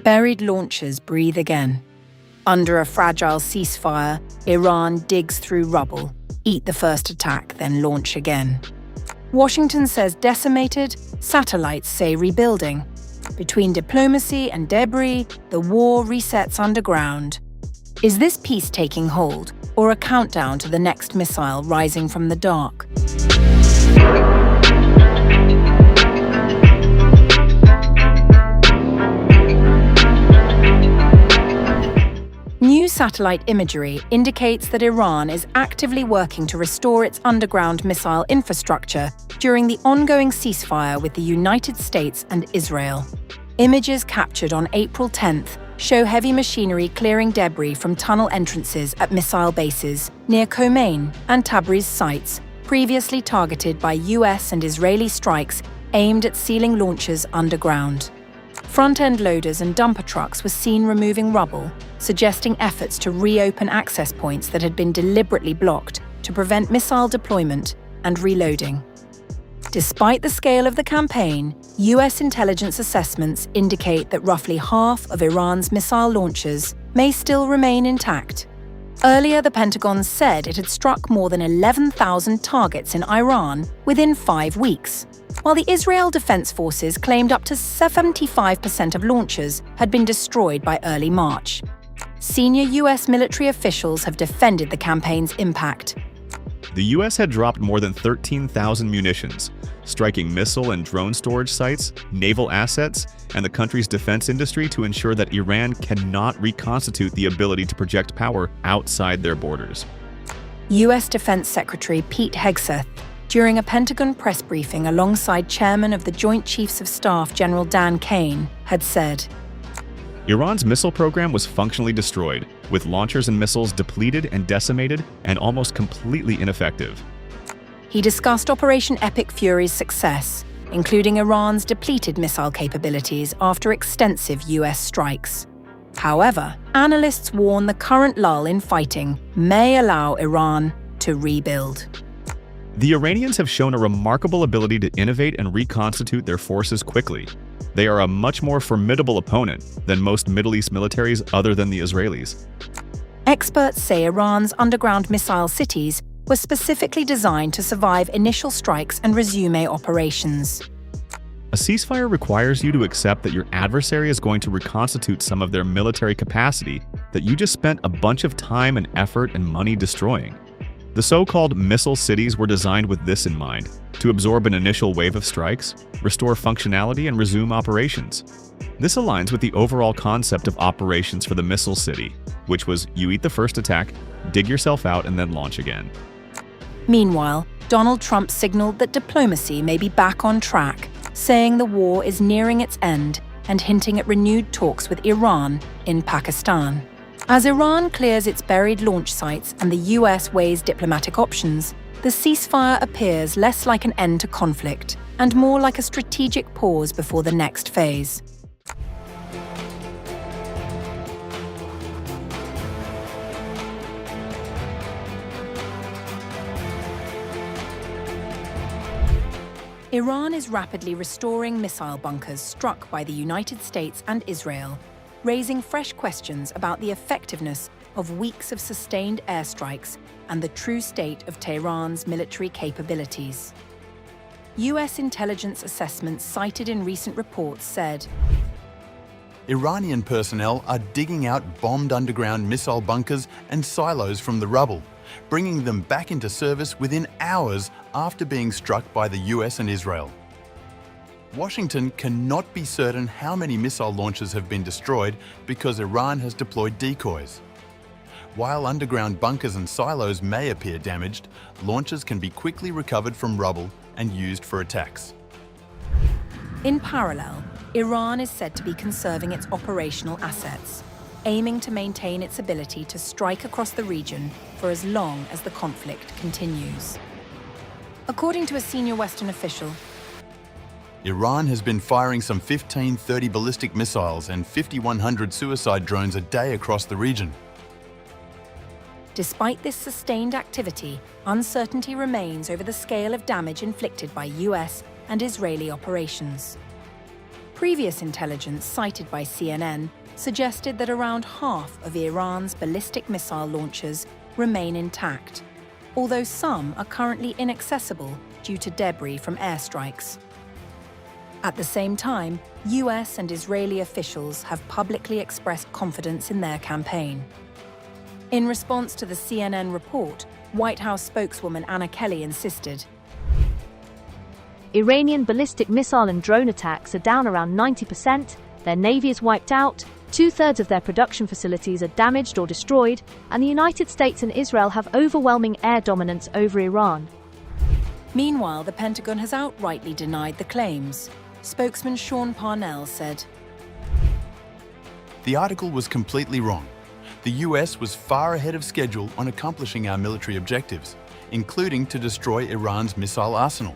Buried launchers breathe again. Under a fragile ceasefire, Iran digs through rubble, eat the first attack, then launch again. Washington says decimated, satellites say rebuilding. Between diplomacy and debris, the war resets underground. Is this peace taking hold, or a countdown to the next missile rising from the dark? New satellite imagery indicates that Iran is actively working to restore its underground missile infrastructure during the ongoing ceasefire with the United States and Israel. Images captured on April 10th show heavy machinery clearing debris from tunnel entrances at missile bases near Khomeini and Tabriz sites, previously targeted by US and Israeli strikes aimed at sealing launchers underground. Front-end loaders and dumper trucks were seen removing rubble, suggesting efforts to reopen access points that had been deliberately blocked to prevent missile deployment and reloading. Despite the scale of the campaign, US intelligence assessments indicate that roughly half of Iran's missile launchers may still remain intact. Earlier, the Pentagon said it had struck more than 11,000 targets in Iran within 5 weeks, while the Israel Defense Forces claimed up to 75% of launchers had been destroyed by early March. Senior US military officials have defended the campaign's impact. The US had dropped more than 13,000 munitions, striking missile and drone storage sites, naval assets, and the country's defense industry to ensure that Iran cannot reconstitute the ability to project power outside their borders. US Defense Secretary Pete Hegseth, during a Pentagon press briefing alongside Chairman of the Joint Chiefs of Staff General Dan Kane, had said, Iran's missile program was functionally destroyed, with launchers and missiles depleted and decimated and almost completely ineffective. He discussed Operation Epic Fury's success, including Iran's depleted missile capabilities after extensive US strikes. However, analysts warn the current lull in fighting may allow Iran to rebuild. The Iranians have shown a remarkable ability to innovate and reconstitute their forces quickly. They are a much more formidable opponent than most Middle East militaries other than the Israelis. Experts say Iran's underground missile cities were specifically designed to survive initial strikes and resume operations. A ceasefire requires you to accept that your adversary is going to reconstitute some of their military capacity that you just spent a bunch of time and effort and money destroying. The so-called missile cities were designed with this in mind, to absorb an initial wave of strikes, restore functionality, and resume operations. This aligns with the overall concept of operations for the missile city, which was you eat the first attack, dig yourself out, and then launch again. Meanwhile, Donald Trump signaled that diplomacy may be back on track, saying the war is nearing its end and hinting at renewed talks with Iran in Pakistan. As Iran clears its buried launch sites and the US weighs diplomatic options, the ceasefire appears less like an end to conflict and more like a strategic pause before the next phase. Iran is rapidly restoring missile bunkers struck by the United States and Israel, raising fresh questions about the effectiveness of weeks of sustained airstrikes and the true state of Tehran's military capabilities. US intelligence assessments cited in recent reports said, Iranian personnel are digging out bombed underground missile bunkers and silos from the rubble, bringing them back into service within hours after being struck by the US and Israel. Washington cannot be certain how many missile launchers have been destroyed because Iran has deployed decoys. While underground bunkers and silos may appear damaged, launchers can be quickly recovered from rubble and used for attacks. In parallel, Iran is said to be conserving its operational assets, aiming to maintain its ability to strike across the region for as long as the conflict continues. According to a senior Western official, Iran has been firing some 1530 ballistic missiles and 5,100 suicide drones a day across the region. Despite this sustained activity, uncertainty remains over the scale of damage inflicted by US and Israeli operations. Previous intelligence cited by CNN suggested that around half of Iran's ballistic missile launchers remain intact, although some are currently inaccessible due to debris from airstrikes. At the same time, US and Israeli officials have publicly expressed confidence in their campaign. In response to the CNN report, White House spokeswoman Anna Kelly insisted, Iranian ballistic missile and drone attacks are down around 90%, their navy is wiped out, 2/3 of their production facilities are damaged or destroyed, and the United States and Israel have overwhelming air dominance over Iran. Meanwhile, the Pentagon has outrightly denied the claims. Spokesman Sean Parnell said, The article was completely wrong. The US was far ahead of schedule on accomplishing our military objectives, including to destroy Iran's missile arsenal.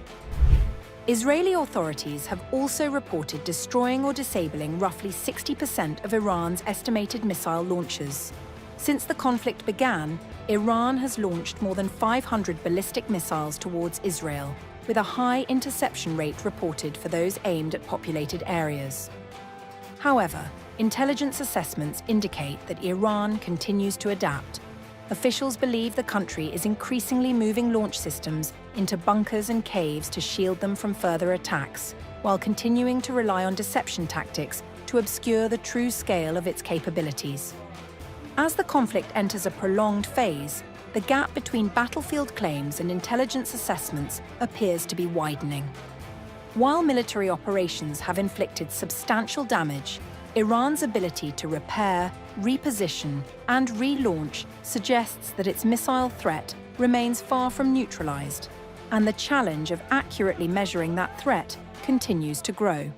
Israeli authorities have also reported destroying or disabling roughly 60% of Iran's estimated missile launches. Since the conflict began, Iran has launched more than 500 ballistic missiles towards Israel, with a high interception rate reported for those aimed at populated areas. However, intelligence assessments indicate that Iran continues to adapt. Officials believe the country is increasingly moving launch systems into bunkers and caves to shield them from further attacks, while continuing to rely on deception tactics to obscure the true scale of its capabilities. As the conflict enters a prolonged phase, the gap between battlefield claims and intelligence assessments appears to be widening. While military operations have inflicted substantial damage, Iran's ability to repair, reposition, and relaunch suggests that its missile threat remains far from neutralized, and the challenge of accurately measuring that threat continues to grow.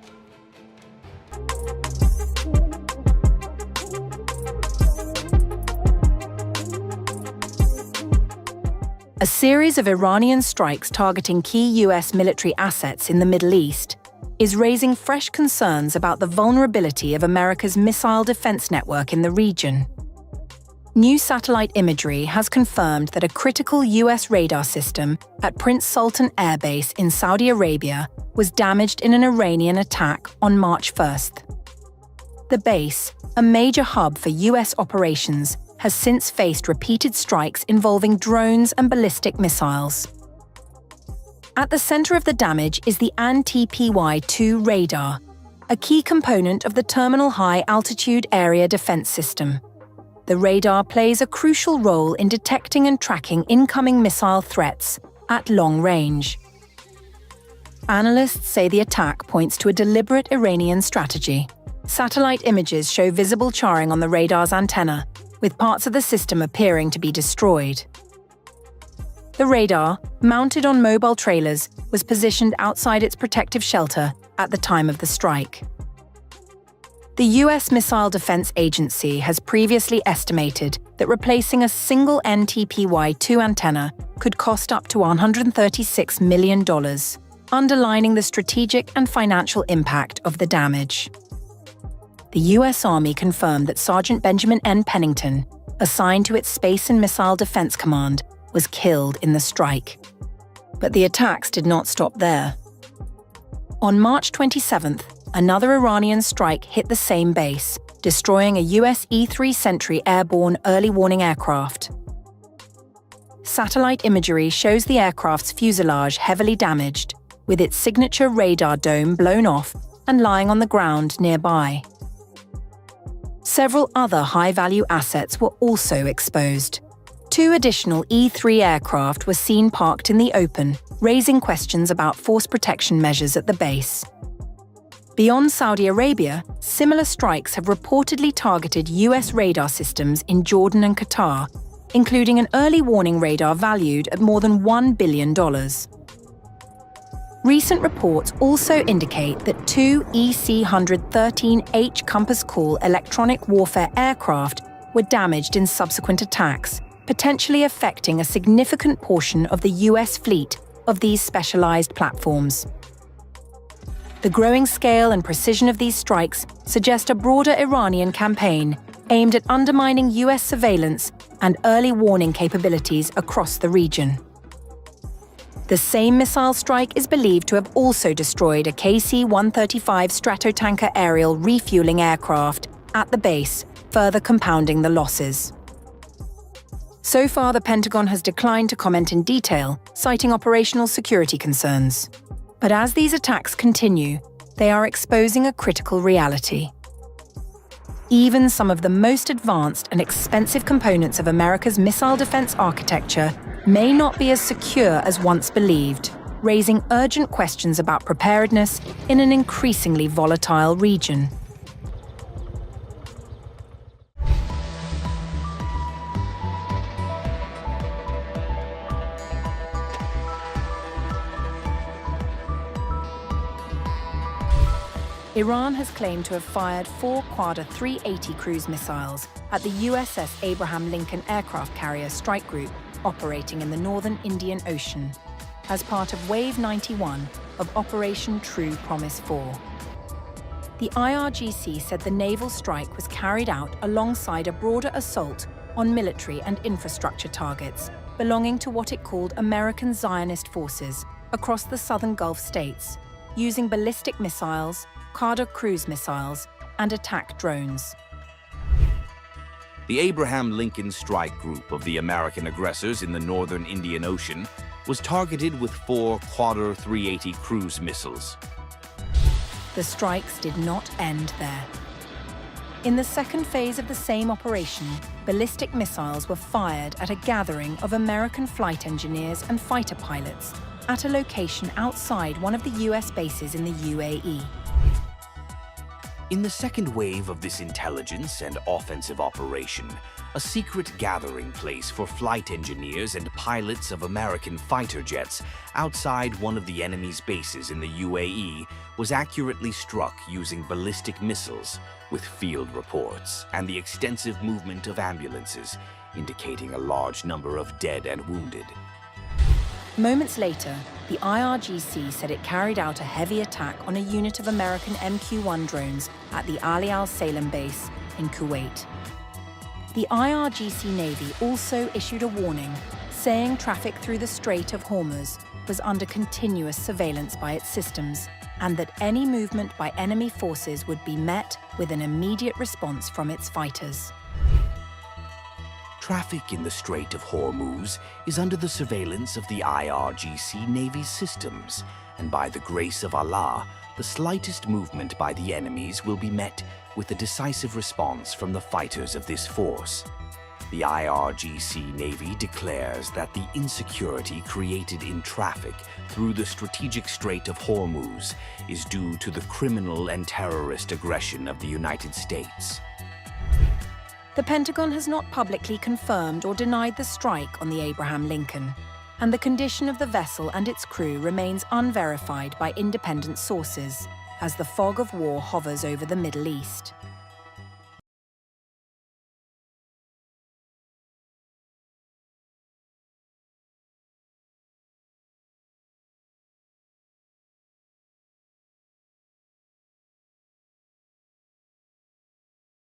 A series of Iranian strikes targeting key US military assets in the Middle East is raising fresh concerns about the vulnerability of America's missile defense network in the region. New satellite imagery has confirmed that a critical US radar system at Prince Sultan Air Base in Saudi Arabia was damaged in an Iranian attack on March 1st. The base, a major hub for US operations, has since faced repeated strikes involving drones and ballistic missiles. At the center of the damage is the AN-TPY-2 radar, a key component of the Terminal High Altitude Area Defense System. The radar plays a crucial role in detecting and tracking incoming missile threats at long range. Analysts say the attack points to a deliberate Iranian strategy. Satellite images show visible charring on the radar's antenna, with parts of the system appearing to be destroyed. The radar, mounted on mobile trailers, was positioned outside its protective shelter at the time of the strike. The US Missile Defense Agency has previously estimated that replacing a single NTPY-2 antenna could cost up to $136 million, underlining the strategic and financial impact of the damage. The US Army confirmed that Sergeant Benjamin N. Pennington, assigned to its Space and Missile Defense Command, was killed in the strike. But the attacks did not stop there. On March 27th, another Iranian strike hit the same base, destroying a US E-3 Sentry airborne early warning aircraft. Satellite imagery shows the aircraft's fuselage heavily damaged, with its signature radar dome blown off and lying on the ground nearby. Several other high-value assets were also exposed. 2 additional E-3 aircraft were seen parked in the open, raising questions about force protection measures at the base. Beyond Saudi Arabia, similar strikes have reportedly targeted US radar systems in Jordan and Qatar, including an early warning radar valued at more than $1 billion. Recent reports also indicate that 2 EC-113H Compass Call electronic warfare aircraft were damaged in subsequent attacks, potentially affecting a significant portion of the US fleet of these specialized platforms. The growing scale and precision of these strikes suggest a broader Iranian campaign aimed at undermining US surveillance and early warning capabilities across the region. The same missile strike is believed to have also destroyed a KC-135 Stratotanker aerial refueling aircraft at the base, further compounding the losses. So far, the Pentagon has declined to comment in detail, citing operational security concerns. But as these attacks continue, they are exposing a critical reality. Even some of the most advanced and expensive components of America's missile defense architecture may not be as secure as once believed, raising urgent questions about preparedness in an increasingly volatile region. Iran has claimed to have fired 4 Quadr-380 cruise missiles at the USS Abraham Lincoln aircraft carrier strike group operating in the northern Indian Ocean, as part of Wave 91 of Operation True Promise 4. The IRGC said the naval strike was carried out alongside a broader assault on military and infrastructure targets belonging to what it called American Zionist forces across the southern Gulf states, using ballistic missiles, Qadr cruise missiles, and attack drones. The Abraham Lincoln Strike Group of the American aggressors in the northern Indian Ocean was targeted with 4 Quadr-380 cruise missiles. The strikes did not end there. In the second phase of the same operation, ballistic missiles were fired at a gathering of American flight engineers and fighter pilots at a location outside one of the US bases in the UAE. In the second wave of this intelligence and offensive operation, a secret gathering place for flight engineers and pilots of American fighter jets outside one of the enemy's bases in the UAE was accurately struck using ballistic missiles, with field reports and the extensive movement of ambulances, indicating a large number of dead and wounded. Moments later, the IRGC said it carried out a heavy attack on a unit of American MQ-1 drones at the Ali Al Salem base in Kuwait. The IRGC Navy also issued a warning, saying traffic through the Strait of Hormuz was under continuous surveillance by its systems, and that any movement by enemy forces would be met with an immediate response from its fighters. Traffic in the Strait of Hormuz is under the surveillance of the IRGC Navy's systems, and by the grace of Allah, the slightest movement by the enemies will be met with a decisive response from the fighters of this force. The IRGC Navy declares that the insecurity created in traffic through the strategic Strait of Hormuz is due to the criminal and terrorist aggression of the United States. The Pentagon has not publicly confirmed or denied the strike on the Abraham Lincoln, and the condition of the vessel and its crew remains unverified by independent sources as the fog of war hovers over the Middle East.